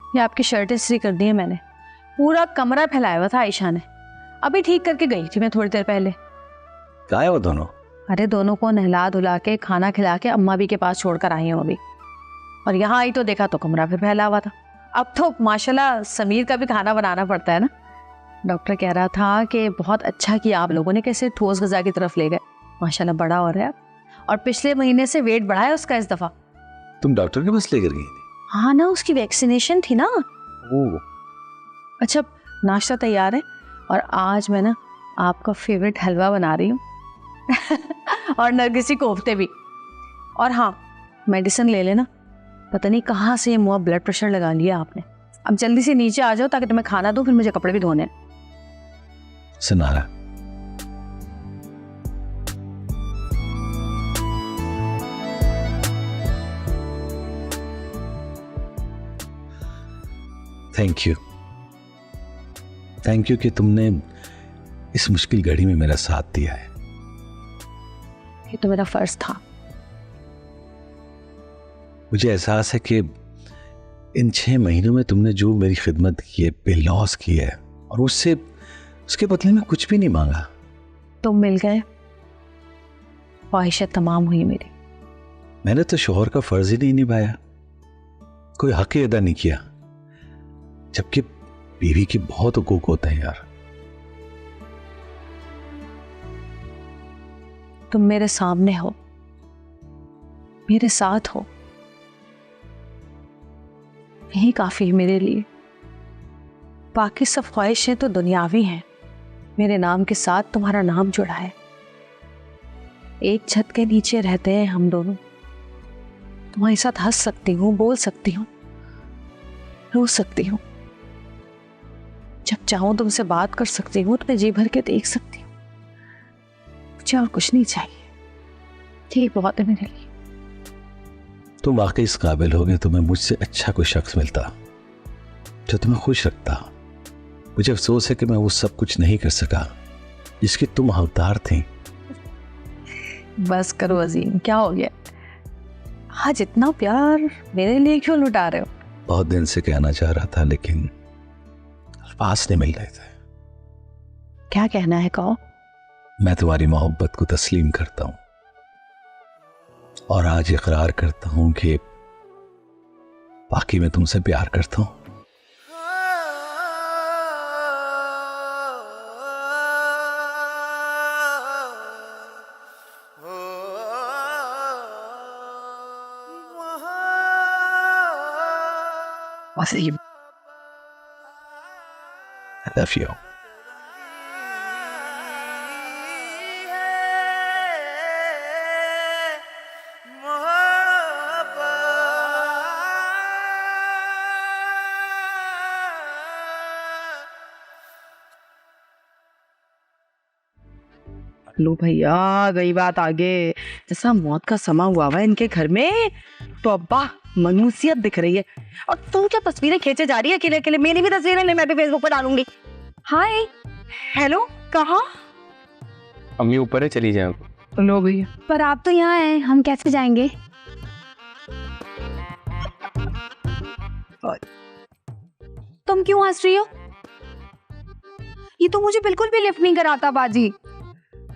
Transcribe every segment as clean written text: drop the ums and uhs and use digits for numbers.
ये आपकी शर्ट इस्त्री कर दी है मैंने। पूरा कमरा फैलाया हुआ था आयशा ने, अभी ठीक करके गई थी मैं थोड़ी देर पहले। कहाँ है वो दोनों? अरे दोनों को नहला धुला के खाना खिला के अम्मा भी के पास छोड़कर आई हूँ अभी, और यहाँ आई तो देखा तो कमरा फिर फैला हुआ था। अब तो माशाल्लाह समीर का भी खाना बनाना पड़ता है ना। डॉक्टर कह रहा था कि बहुत अच्छा किया आप लोगों ने, कैसे ठोस गजा की तरफ ले गए। माशाल्लाह बड़ा हो रहा है और पिछले महीने से वेट बढ़ा है उसका इस दफा। तुम डॉक्टर के पास लेकर गई थी? हाँ ना, उसकी वैक्सीनेशन थी ना। ओह। अच्छा नाश्ता तैयार है, और आज मैं ना आपका फेवरेट हलवा बना रही हूँ और नरगिसी कोफ्ते भी। और हाँ, मेडिसिन ले लेना, पता नहीं कहाँ से मुँह ब्लड प्रेशर लगा लिया आपने। अब जल्दी से नीचे आ जाओ ताकि तुम्हें खाना दूँ, फिर मुझे कपड़े भी धोने हैं। सुनारा, थैंक यू कि तुमने इस मुश्किल घड़ी में मेरा साथ दिया है। ये तो मेरा फर्ज था। मुझे एहसास है कि इन 6 महीनों में तुमने जो मेरी खिदमत की है, बेलौस की है, और उसके बदले में कुछ भी नहीं मांगा। तुम मिल गए, ख्वाहिशें तमाम हुई मेरी। मैंने तो शौहर का फर्ज ही नहीं निभाया, कोई हक ही अदा नहीं किया, जबकि बीवी की बहुत हुकूक होते हैं यार। तुम मेरे सामने हो, मेरे साथ हो, यही काफी है मेरे लिए। बाकी सब ख्वाहिशें तो दुनियावी हैं, मेरे नाम के साथ तुम्हारा नाम जुड़ा है। एक छत के नीचे रहते हैं हम दोनों, तुम्हारे साथ हंस सकती हूँ, बोल सकती हूँ, रो सकती हूँ, जब चाहूं तुमसे बात कर सकती हूँ, तुम्हें जी भर के देख सकती हूँ। मुझे और कुछ नहीं चाहिए, ठीक बहुत है मेरे लिए। तुम वाकई इस काबिल हो गए, तुम्हें मुझसे अच्छा कोई शख्स मिलता जो तुम्हें खुश रखता। मुझे अफसोस है कि मैं वो सब कुछ नहीं कर सका जिसकी तुम हकदार थी। बस करो अजीम, क्या हो गया? आज इतना प्यार मेरे लिए क्यों लुटा रहे हो? बहुत दिन से कहना चाह रहा था लेकिन अल्फाज नहीं मिल रहे थे। क्या कहना है कहो। मैं तुम्हारी मोहब्बत को तस्लीम करता हूं और आज इकरार करता हूं कि बाकी मैं तुमसे प्यार करता हूं। Wasim, I love you. लो भैया, गई बात आगे। जैसा मौत का समा हुआ है इनके घर में, तो अब्बा मनुष्यत दिख रही है। और तुम क्या तस्वीरें खींचे जा रही है अकेले अकेले? मेरी भी तस्वीरें ले, मैं भी फेसबुक पर डालूंगी। हाय, हेलो, कहाँ? अम्मी ऊपर है, चली जाए। लो भैया। पर आप तो यहाँ हैं, हम कैसे जाएंगे? तुम क्यों हंस रही हो? ये तो मुझे बिल्कुल भी लिफ्ट नहीं कराता बाजी।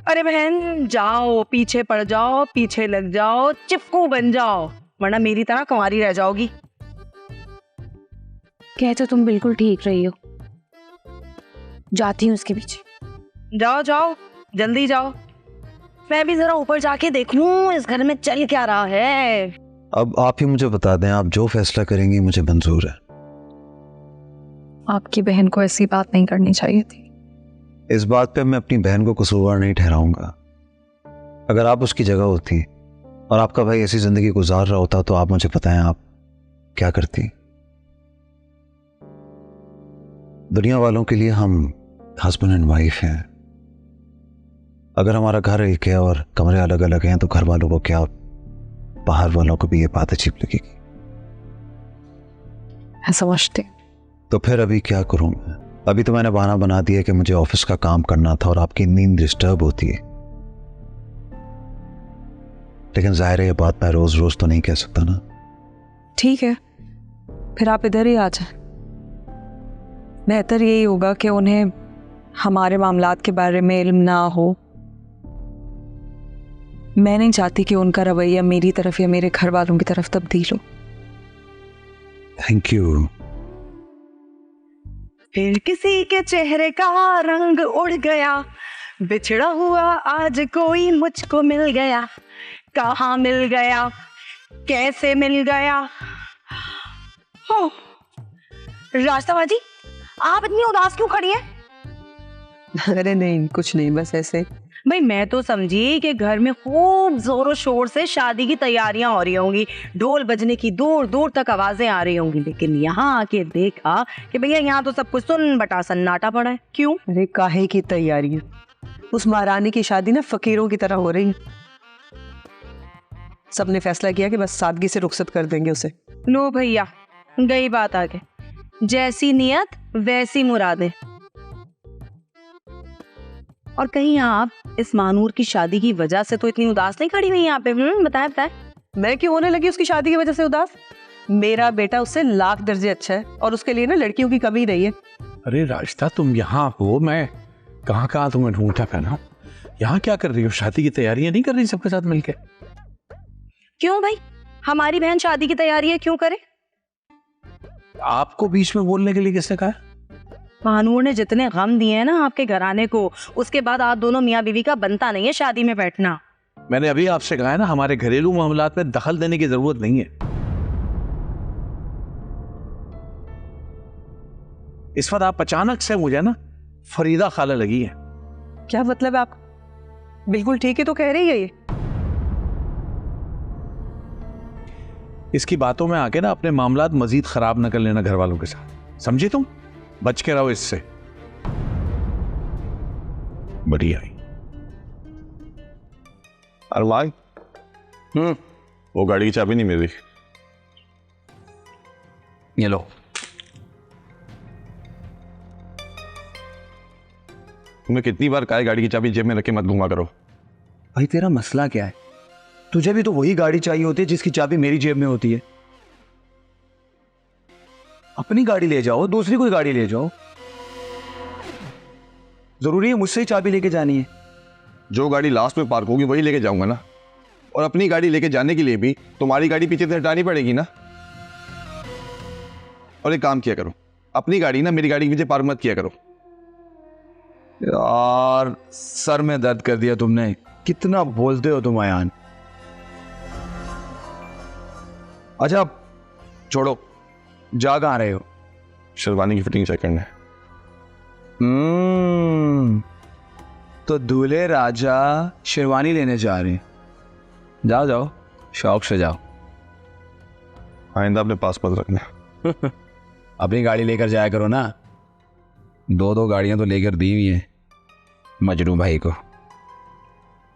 अरे बहन, जाओ पीछे पड़ जाओ, पीछे लग जाओ, चिपकू बन जाओ, वरना मेरी तरह कुंवारी रह जाओगी। कह तो तुम बिल्कुल ठीक रही हो, जाती हूँ उसके पीछे। जाओ जाओ, जल्दी जाओ, मैं भी जरा ऊपर जाके देखूं इस घर में चल क्या रहा है। अब आप ही मुझे बता दें, आप जो फैसला करेंगी मुझे मंजूर है। आपकी बहन को ऐसी बात नहीं करनी चाहिए थी। इस बात पे मैं अपनी बहन को कसूरवार नहीं ठहराऊंगा। अगर आप उसकी जगह होती और आपका भाई ऐसी जिंदगी गुजार रहा होता तो आप मुझे बताएं, आप क्या करती? दुनिया वालों के लिए हम हस्बैंड एंड वाइफ हैं। अगर हमारा घर एक है और कमरे अलग अलग हैं तो घर वालों को क्या, बाहर वालों को भी ये बात अजीब लगेगी। मैं समझती। तो फिर अभी क्या करूं मैं? अभी तो मैंने बहाना बना दिया कि मुझे ऑफिस का काम करना था और आपकी नींद डिस्टर्ब होती है, लेकिन जाहिर है ये बात मैं रोज रोज तो नहीं कह सकता ना। ठीक है, फिर आप इधर ही आ जाए। बेहतर यही होगा कि उन्हें हमारे मामलात के बारे में इल्म ना हो। मैं नहीं चाहती कि उनका रवैया मेरी तरफ या मेरे घर वालों की तरफ तब्दील हो। Thank you. फिर किसी के चेहरे का रंग उड़ गया, बिछड़ा हुआ आज कोई मुझको मिल गया, कहाँ मिल गया, कैसे मिल गया। हो रास्ता बाजी, आप इतनी उदास क्यों खड़ी हैं? अरे नहीं, कुछ नहीं, बस ऐसे। भाई मैं तो समझी कि घर में खूब जोरों शोर से शादी की तैयारियां हो रही होंगी, ढोल बजने की दूर दूर तक आवाजें आ रही होंगी, लेकिन यहाँ आके देखा कि भैया यहाँ तो सब कुछ सुन बटा सन्नाटा पड़ा है। क्यों? अरे काहे की तैयारी है? उस महारानी की शादी ना फकीरों की तरह हो रही है। सबने फैसला किया कि बस सादगी से रुखसत कर देंगे उसे। लो भैया, गई बात आगे, जैसी नियत वैसी मुरादें। और कहीं आप इस मानूर की शादी की वजह से तो इतनी उदास नहीं खड़ी हुई यहाँ पे? बताए बताए। मैं क्यों होने लगी उसकी शादी की वजह से उदास? मेरा बेटा उससे लाख दर्जे अच्छा है और उसके लिए ना लड़कियों की कमी नहीं है। अरे राशिदा, तुम यहाँ हो, मैं कहाँ कहाँ तुम्हें ढूंढता पहना। यहाँ क्या कर रही हो? शादी की तैयारियां नहीं कर रही सबके साथ मिलके? क्यों भाई, हमारी बहन शादी की तैयारी है, क्यों करे? आपको बीच में बोलने के लिए किसने कहा? महानूर ने जितने गम दिए हैं ना आपके घराने को, उसके बाद आप दोनों मियाँ बीवी का बनता नहीं है शादी में बैठना। मैंने अभी आपसे कहा है ना, हमारे घरेलू मामलात में दखल देने की जरूरत नहीं है। इस वक्त आप अचानक से मुझे ना फरीदा खाला लगी है। क्या मतलब है आप? बिल्कुल ठीक है तो कह रही है ये। इसकी बातों में आके ना अपने मामलात मजीद खराब न कर लेना घर वालों के साथ, समझी? तुम बच के रहो इससे। बढ़िया। अरमान, वो गाड़ी की चाबी नहीं मिली। ये लो। तुम्हें कितनी बार कहा है गाड़ी की चाबी जेब में रख के मत घुमा करो। भाई तेरा मसला क्या है? तुझे भी तो वही गाड़ी चाहिए होती है जिसकी चाबी मेरी जेब में होती है। अपनी गाड़ी ले जाओ, दूसरी कोई गाड़ी ले जाओ। जरूरी है मुझसे ही चाबी लेके जानी है? जो गाड़ी लास्ट में पार्क होगी वही लेके जाऊंगा ना। और अपनी गाड़ी लेके जाने के लिए भी तुम्हारी गाड़ी पीछे से हटानी पड़ेगी ना। और एक काम किया करो, अपनी गाड़ी ना मेरी गाड़ी के पीछे पार्क मत किया करो। यार सर में दर्द कर दिया तुमने। कितना बोलते हो तुम अयान। अच्छा छोड़ो, जा कहाँ रहे हो? शेरवानी की फिटिंग चेक करना है। तो दूल्हे राजा शेरवानी लेने जा रहे हैं। जाओ जाओ, शौक से जाओ। आइंदा अपने पास मत रखना। अपनी गाड़ी लेकर जाया करो ना। दो गाड़ियां तो लेकर दी हुई हैं मजनू भाई को।